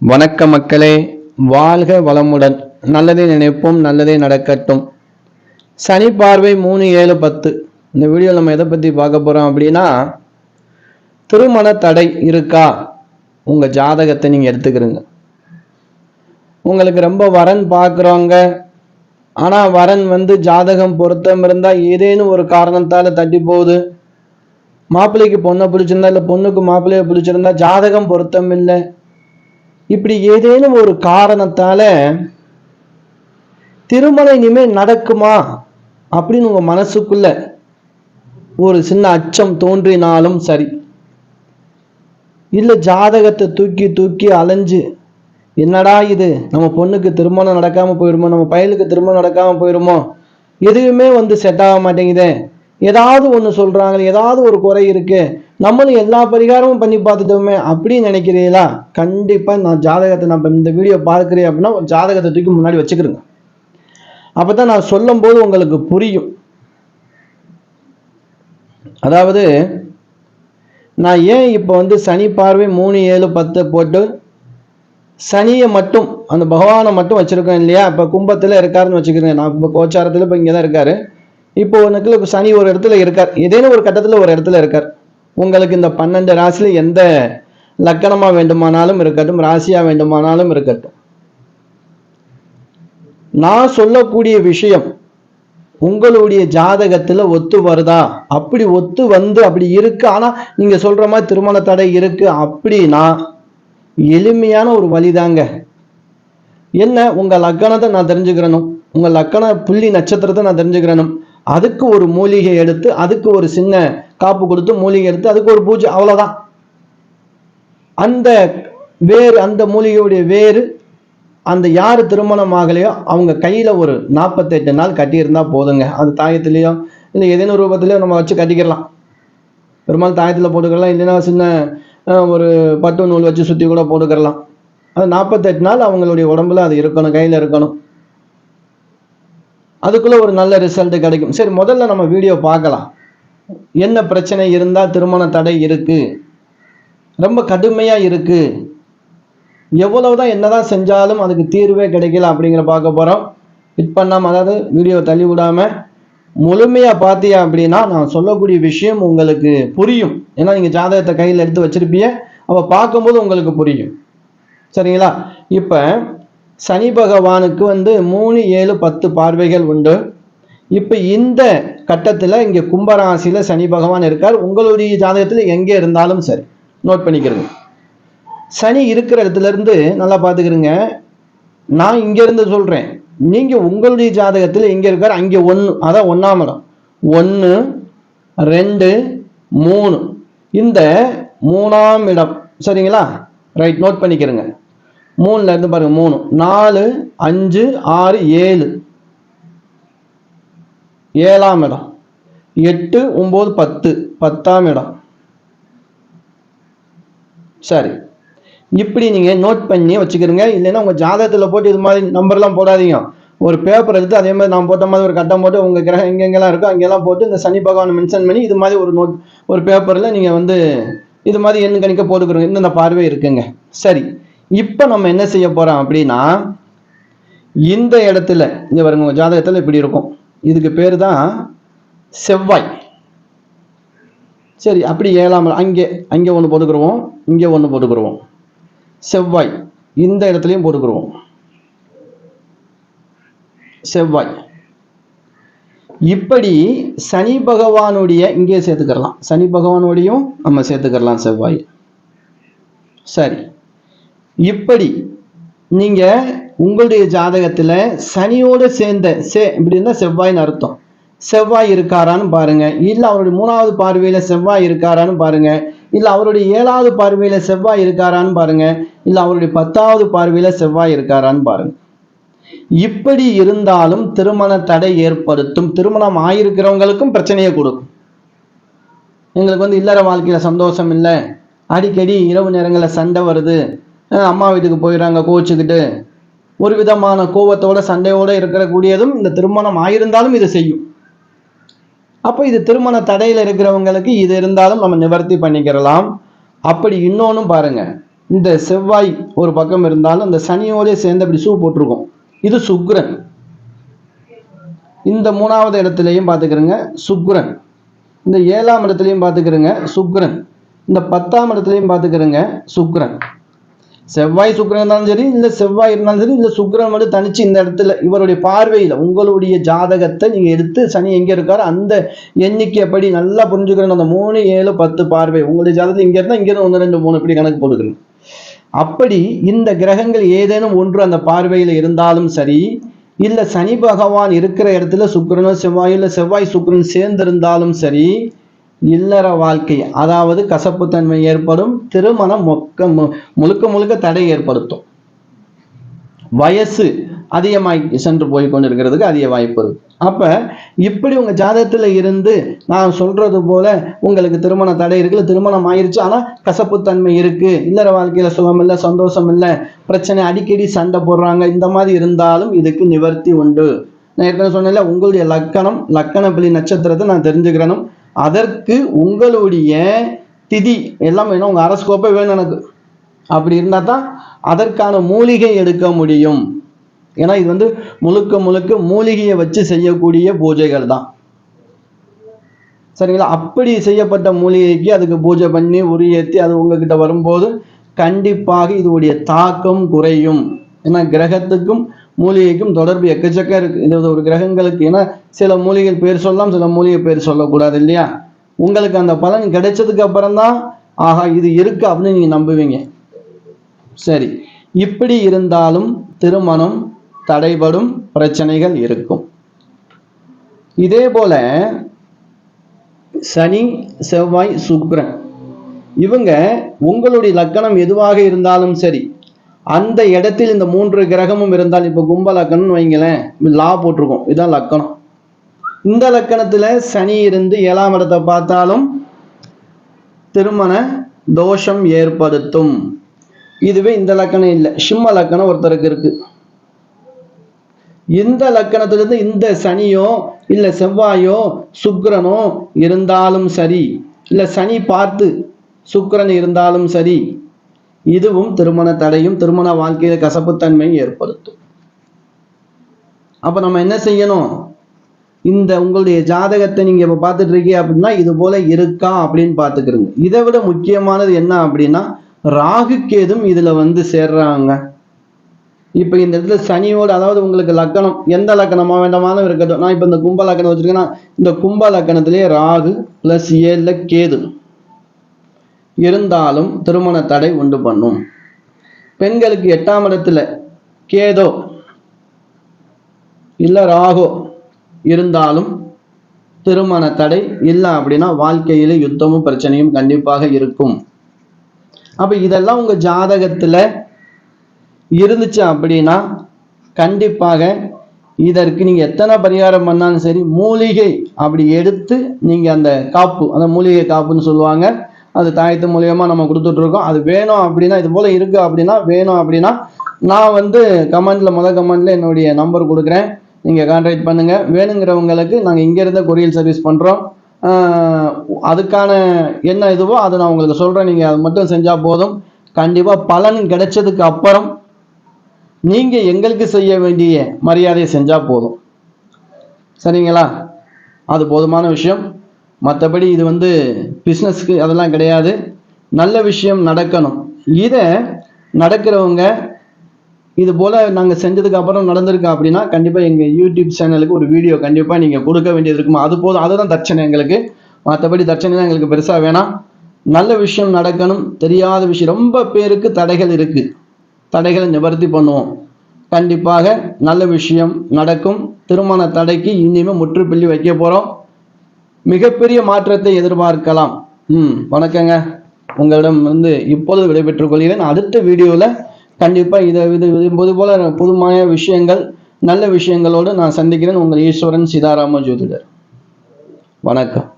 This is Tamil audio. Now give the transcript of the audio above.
வணக்க மக்களே, வாழ்க வளமுடன். நல்லதே நினைப்போம், நல்லதே நடக்கட்டும். சனி பார்வை 3, 7, 10. இந்த வீடியோவில் நம்ம எதை பற்றி பார்க்க போகிறோம் அப்படின்னா, திருமண தடை இருக்கா? உங்கள் ஜாதகத்தை நீங்கள் எடுத்துக்கிறீங்க. உங்களுக்கு ரொம்ப வரன் பார்க்குறவங்க, ஆனால் வரன் ஜாதகம் பொருத்தம் இருந்தால் ஏதேனும் ஒரு காரணத்தால் தட்டி போகுது. மாப்பிள்ளைக்கு பொண்ணை பிடிச்சிருந்தா, இல்லை பொண்ணுக்கு மாப்பிள்ளையை பிடிச்சிருந்தா ஜாதகம் பொருத்தம் இல்லை. இப்படி ஏதேனும் ஒரு காரணத்தால திருமணம் இனிமேல் நடக்குமா அப்படின்னு உங்க மனசுக்குள்ள ஒரு சின்ன அச்சம் தோன்றினாலும் சரி, இல்ல ஜாதகத்தை தூக்கி தூக்கி அலைஞ்சு என்னடா இது, நம்ம பொண்ணுக்கு திருமணம் நடக்காம போயிருமோ, நம்ம பையனுக்கு திருமணம் நடக்காம போயிருமோ, எதுவுமே செட் ஆக மாட்டேங்குதே, ஏதாவது ஒன்று சொல்றாங்க, ஏதாவது ஒரு குறை இருக்கு, நம்மளும் எல்லா பரிகாரமும் பண்ணி பார்த்துட்டோமே அப்படின்னு நினைக்கிறீங்களா? கண்டிப்பா நான் ஜாதகத்தை நம்ம இந்த வீடியோ பார்க்குறேன் அப்படின்னா ஜாதகத்தை தூக்கி முன்னாடி வச்சுக்கிறேங்க. அப்பதான் நான் சொல்லும் போது உங்களுக்கு புரியும். அதாவது நான் ஏன் இப்போ சனி பார்வை 3, 7, 10 போட்டு சனியை மட்டும் அந்த பகவானை மட்டும் வச்சிருக்கேன் இல்லையா? இப்போ கும்பத்தில் இருக்காருன்னு வச்சுக்கிறேன். நான் இப்போ கோச்சாரத்தில் இப்போ இங்கே தான் இருக்காரு. இப்போ உனக்கு சனி ஒரு இடத்துல இருக்கார், ஏதேனும் ஒரு கட்டத்தில் ஒரு இடத்துல இருக்கார். உங்களுக்கு இந்த 12 ராசியில எந்த லக்கணமா வேண்டுமானாலும் இருக்கட்டும், ராசியா வேண்டுமானாலும் இருக்கட்டும், நான் சொல்லக்கூடிய விஷயம் உங்களுடைய ஜாதகத்துல ஒத்து வருதா? அப்படி ஒத்து அப்படி இருக்கு, ஆனா நீங்க சொல்ற மாதிரி திருமண தடை இருக்கு அப்படின்னா எளிமையான ஒரு வழிதாங்க. என்ன, உங்க லக்கணத்தை நான் தெரிஞ்சுக்கிறணும், உங்க லக்கண புள்ளி நட்சத்திரத்தை நான் தெரிஞ்சுக்கிறணும். அதுக்கு ஒரு மூலிகை எடுத்து, அதுக்கு ஒரு சின்ன காப்பு கொடுத்து மூலிகை எடுத்து அதுக்கு ஒரு பூஜை, அவ்வளவுதான். அந்த வேறு, அந்த மூலிகையுடைய வேறு, அந்த யாரு திருமணம் ஆகலையோ அவங்க கையில ஒரு 48 நாள் கட்டியிருந்தா போதுங்க. அது தாயத்திலேயோ இல்லை ஏதேனும் ரூபத்திலேயோ நம்ம வச்சு கட்டிக்கலாம். பெரும்பாலும் தாயத்தில் போட்டுக்கலாம், இல்லைன்னா சின்ன ஒரு பட்டு நூல் வச்சு சுற்றி கூட போட்டுக்கலாம். அது 48 நாள் அவங்களுடைய உடம்புல அது இருக்கணும், கையில் இருக்கணும். அதுக்குள்ள ஒரு நல்ல ரிசல்ட் கிடைக்கும். சரி, முதல்ல நம்ம வீடியோ பார்க்கலாம். என்ன பிரச்சனை இருந்தா திருமண தடை இருக்கு, ரொம்ப கடுமையா இருக்கு, எவ்வளவுதான் என்னதான் செஞ்சாலும் அதுக்கு தீர்வே கிடைக்கல அப்படிங்கிற பார்க்க போறோம். ஹிட் பண்ணாம, அதாவது வீடியோ தள்ளி விடாம முழுமையா பார்த்தியா அப்படின்னா நான் சொல்லக்கூடிய விஷயம் உங்களுக்கு புரியும். ஏன்னா நீங்க ஜாதகத்தை கையில் எடுத்து வச்சிருப்பீங்க, அவ பார்க்கும்போது உங்களுக்கு புரியும். சரிங்களா? இப்ப சனி பகவானுக்கு 3, 7, 10 பார்வைகள் உண்டு. இப்ப இந்த கட்டத்துல இங்க கும்பராசியில சனி பகவான் இருக்கார். உங்களுடைய ஜாதகத்துல எங்க இருந்தாலும் சரி நோட் பண்ணிக்கிறேங்க. சனி இருக்கிற இடத்துல இருந்து நல்லா பாத்துக்கிறீங்க. நான் இங்க இருந்து சொல்றேன், நீங்க உங்களுடைய ஜாதகத்துல எங்க இருக்காரு அங்க 1, அதான் 1ஆம் இடம். 1, 2, 3, இந்த 3ஆம் இடம். சரிங்களா? ரைட், நோட் பண்ணிக்கிறேங்க. 3ல இருந்து பாருங்க, 3, 4, 5, 6, 7, 7ஆம் இடம். 8, 9, 10, 10ஆம் இடம். சரி, இப்படி நீங்க நோட் பண்ணி வச்சுக்கிறீங்க. இல்லைன்னா உங்க ஜாதகத்துல போட்டு இது மாதிரி நம்பர்லாம் போடாதீங்க. ஒரு பேப்பர் எடுத்து அதே மாதிரி நான் போட்ட மாதிரி ஒரு கட்டம் போட்டு உங்க கிரகம் எங்கெங்கெல்லாம் இருக்கோ அங்கெல்லாம் போட்டு இந்த சனி பகவானை மென்ஷன் பண்ணி இது மாதிரி ஒரு நோட், ஒரு பேப்பர்ல நீங்க இது மாதிரி எண்ணு கணிக்க போட்டுக்கிறோங்க. இந்த பார்வை இருக்குங்க. சரி, இப்ப நம்ம என்ன செய்ய போறோம் அப்படின்னா, இந்த இடத்துல இங்க பாருங்க, ஜாதகத்துல இப்படி இருக்கும். இதுக்கு பேரு தான் செவ்வாய். சரி, அப்படி 7ஆம் அங்கே ஒன்று போட்டுக்கிறோம், இங்கே ஒன்று போட்டுக்கிறோம். செவ்வாய் இந்த இடத்துலையும் போட்டுக்கிறோம். செவ்வாய் இப்படி சனி பகவானுடைய இங்கே சேர்த்துக்கலாம், சனி பகவானுடையும் நம்ம சேர்த்துக்கலாம் செவ்வாய். சரி, இப்படி நீங்க உங்களுடைய ஜாதகத்துல சனியோட சேர்ந்த இப்படி இருந்தா செவ்வாய்னு அர்த்தம். செவ்வாய் இருக்காரான்னு பாருங்க. இல்ல அவருடைய 3வது பார்வையில செவ்வாய் இருக்காரான்னு பாருங்க. இல்ல அவருடைய 7வது பார்வையில செவ்வாய் இருக்காரான்னு பாருங்க. இல்ல அவருடைய 10வது பார்வையில செவ்வாய் இருக்காரான்னு பாருங்க. இப்படி இருந்தாலும் திருமண தடை ஏற்படுத்தும். திருமணம் ஆயிருக்கிறவங்களுக்கும் பிரச்சனையை கொடுக்கும். எங்களுக்கு இல்லற வாழ்க்கையில சந்தோஷம் இல்லை, அடிக்கடி இரவு நேரங்களில் சண்டை வருது, அம்மா வீட்டுக்கு போயிடுறாங்க கோச்சுக்கிட்டு, ஒரு விதமான கோபத்தோட சண்டையோட இருக்கக்கூடியதும் இந்த திருமணம் ஆயிருந்தாலும் இது செய்யும். அப்போ இது திருமண தடையில இருக்கிறவங்களுக்கு இது இருந்தாலும் நம்ம நிவர்த்தி பண்ணிக்கிறலாம். அப்படி இன்னொன்னும் பாருங்க, இந்த செவ்வாய் ஒரு பக்கம் இருந்தாலும் இந்த சனியோட சேர்ந்து அப்படி ஷூ போட்டிருக்கோம். இது சுக்கிரன். இந்த 3வது இடத்துலையும் பார்த்துக்கிறங்க சுக்கிரன். இந்த 7ஆம் இடத்துலையும் பார்த்துக்கிறங்க சுக்கிரன். இந்த 10ஆம் இடத்துலையும் பார்த்துக்கிறங்க சுக்கிரன். செவ்வாய் சுக்கிரன் இருந்தாலும் சரி, இல்லை செவ்வாய் இருந்தாலும் சரி, இல்லை சுக்கிரன் மட்டும் தனிச்சு இந்த இடத்துல இவருடைய பார்வையில் உங்களுடைய ஜாதகத்தை நீங்கள் எடுத்து சனி எங்கே இருக்காரோ அந்த எண்ணிக்கை அப்படி நல்லா புரிஞ்சுக்கிறேன். அந்த 3, 7, 10 பார்வை உங்களுடைய ஜாதகத்தில் இங்கே இருந்தால் இங்கே 1, 2, 3 இப்படி கணக்கு போட்டுக்கிறேன். அப்படி இந்த கிரகங்கள் ஏதேனும் ஒன்று அந்த பார்வையில் இருந்தாலும் சரி, இல்லை சனி பகவான் இருக்கிற இடத்துல சுக்கிரனோ செவ்வாயோ இல்லை செவ்வாய் சுக்கிரன் சேர்ந்திருந்தாலும் சரி, இல்லற வாழ்க்கை அதாவது கசப்புத்தன்மை ஏற்படும், திருமணம் முழுக்க முழுக்க தடை ஏற்படுத்தும். வயசு அதிகமாய் சென்று போய் கொண்டிருக்கிறதுக்கு அதிக வாய்ப்பு இருக்கு. அப்ப இப்படி உங்க ஜாதகத்துல இருந்து நான் சொல்றது போல உங்களுக்கு திருமண தடை இருக்குல்ல, திருமணம் ஆயிருச்சு ஆனா கசப்புத்தன்மை இருக்கு, இல்லற வாழ்க்கையில சுகம் இல்லை, சந்தோஷம் இல்லை, பிரச்சனை, அடிக்கடி சண்டை போடுறாங்க, இந்த மாதிரி இருந்தாலும் இதுக்கு நிவர்த்தி உண்டு. நான் ஏற்கனவே சொன்னேன்ல, உங்களுடைய லக்கணப்பிள்ளி நட்சத்திரத்தை நான் தெரிஞ்சுக்கிறணும். அதற்கு உங்களுடைய திதி எல்லாம் வேணும், உங்க அரஸ்கோப்பே வேணும் எனக்கு. அப்படி இருந்தால் தான் அதற்கான மூலிகை எடுக்க முடியும். ஏன்னா இது முழுக்க முழுக்க மூலிகையை வச்சு செய்யக்கூடிய பூஜைகள் தான், சரிங்களா? அப்படி செய்யப்பட்ட மூலிகைக்கு அதுக்கு பூஜை பண்ணி உரியேற்றி அது உங்ககிட்ட வரும்போது கண்டிப்பாக இதோடைய தாக்கம் குறையும். ஏன்னா கிரகத்துக்கும் மூலிகைக்கும் தொடர்பு எக்கச்சக்கம் இருக்கு. இது ஒரு கிரகங்களுக்கு, ஏன்னா சில மூலிகைகள் பேர் சொல்லலாம், சில மூலிகை பேர் சொல்லக்கூடாது இல்லையா? உங்களுக்கு அந்த பலன் கிடைச்சதுக்கு அப்புறம் தான் ஆஹா இது இருக்கு அப்படின்னு நீங்க நம்புவீங்க. சரி, இப்படி இருந்தாலும் திருமணம் தடைபடும், பிரச்சனைகள் இருக்கும். இதே போல சனி செவ்வாய் சுக்கிரன் இவங்க உங்களுடைய லக்கணம் எதுவாக இருந்தாலும் சரி, அந்த இடத்தில் இந்த 3 கிரகமும் இருந்தால், இப்போ கும்ப லக்கணம்னு வைங்களேன், லா போட்டிருக்கோம், இதுதான் லக்கணம். இந்த லக்கணத்துல சனி இருந்து 7ஆம் இடத்தை பார்த்தாலும் திருமண தோஷம் ஏற்படுத்தும். இதுவே இந்த லக்கணம் இல்லை, சிம்ம லக்கணம் ஒருத்தருக்கு இருக்கு. இந்த லக்கணத்திலிருந்து இந்த சனியோ இல்லை செவ்வாயோ சுக்கிரனோ இருந்தாலும் சரி, இல்லை சனி பார்த்து சுக்கிரன் இருந்தாலும் சரி, இதுவும் திருமண தடையும் திருமண வாழ்க்கையில கசப்புத்தன்மையும் ஏற்படுத்தும். அப்ப நம்ம என்ன செய்யணும்? இந்த உங்களுடைய ஜாதகத்தை நீங்க இப்ப பார்த்துட்டு இருக்கீங்க அப்படின்னா இது போல இருக்கா அப்படின்னு பார்த்துக்கிறீங்க. இதை விட முக்கியமானது என்ன அப்படின்னா, ராகு கேதும் இதுல சேர்றாங்க. இப்ப இந்த இடத்துல சனியோடு, அதாவது உங்களுக்கு லக்கணம் எந்த லக்கணமா வேண்டாமாலும் இருக்கட்டும், நான் இப்ப இந்த கும்ப லக்கணம் வச்சிருக்கேன்னா இந்த கும்ப லக்கணத்திலேயே ராகு பிளஸ் 7 கேது இருந்தாலும் திருமண தடை உண்டு பண்ணும். பெண்களுக்கு 8ஆம் இடத்துல கேதோ இல்ல ராகோ இருந்தாலும் திருமண தடை இல்லை அப்படின்னா வாழ்க்கையில யுத்தமும் பிரச்சனையும் கண்டிப்பாக இருக்கும். அப்ப இதெல்லாம் உங்க ஜாதகத்துல இருந்துச்சு அப்படின்னா கண்டிப்பாக இதற்கு நீங்க எத்தனை பரிகாரம் பண்ணாலும் சரி, மூலிகை அப்படி எடுத்து நீங்க அந்த காப்பு, அந்த மூலிகை காப்புன்னு சொல்லுவாங்க, அது தாயத்து மூலியமா நம்ம கொடுத்துட்டு இருக்கோம். அது வேணும் அப்படின்னா, இது போல இருக்கு அப்படின்னா, வேணும் அப்படின்னா நான் முதல் கமெண்ட்ல என்னுடைய நம்பர் கொடுக்குறேன், நீங்க கான்டாக்ட் பண்ணுங்க. வேணுங்கிறவங்களுக்கு நாங்கள் இங்க இருந்த கொரியர் சர்வீஸ் பண்றோம். அதுக்கான என்ன இதுவோ அதை நான் உங்களுக்கு சொல்றேன், நீங்க அது மட்டும் செஞ்சா போதும். கண்டிப்பா பலன் கிடைச்சதுக்கு அப்புறம் நீங்க எங்களுக்கு செய்ய வேண்டிய மரியாதையை செஞ்சா போதும், சரிங்களா? அது போதுமான விஷயம். மற்றபடி இது பிஸ்னஸ்க்கு அதெல்லாம் கிடையாது. நல்ல விஷயம் நடக்கணும். இதை நடக்கிறவங்க இது போல நாங்கள் செஞ்சதுக்கு அப்புறம் நடந்திருக்கா அப்படின்னா கண்டிப்பாக எங்கள் யூடியூப் சேனலுக்கு ஒரு வீடியோ கண்டிப்பாக நீங்கள் கொடுக்க வேண்டியது இருக்குமா? அது போதும், அதுதான் தட்சணை எங்களுக்கு. மற்றபடி தட்சணைலாம் எங்களுக்கு பெருசாக வேணாம். நல்ல விஷயம் நடக்கணும். தெரியாத விஷயம், ரொம்ப பேருக்கு தடைகள் இருக்கு, தடைகளை நிவர்த்தி பண்ணுவோம். கண்டிப்பாக நல்ல விஷயம் நடக்கும். திருமண தடைக்கு இனிமேல் முற்றுப்புள்ளி வைக்க போகிறோம். மிகப்பெரிய மாற்றத்தை எதிர்பார்க்கலாம். வணக்கங்க. உங்களிடம் இப்பொழுது விடைபெற்றுக் கொள்கிறேன். அடுத்த வீடியோவில் கண்டிப்பாக இது போல புதுமையான விஷயங்கள், நல்ல விஷயங்களோடு நான் சந்திக்கிறேன். உங்கள் ஈஸ்வரன் சீதாராம ஜோதிடர். வணக்கம்.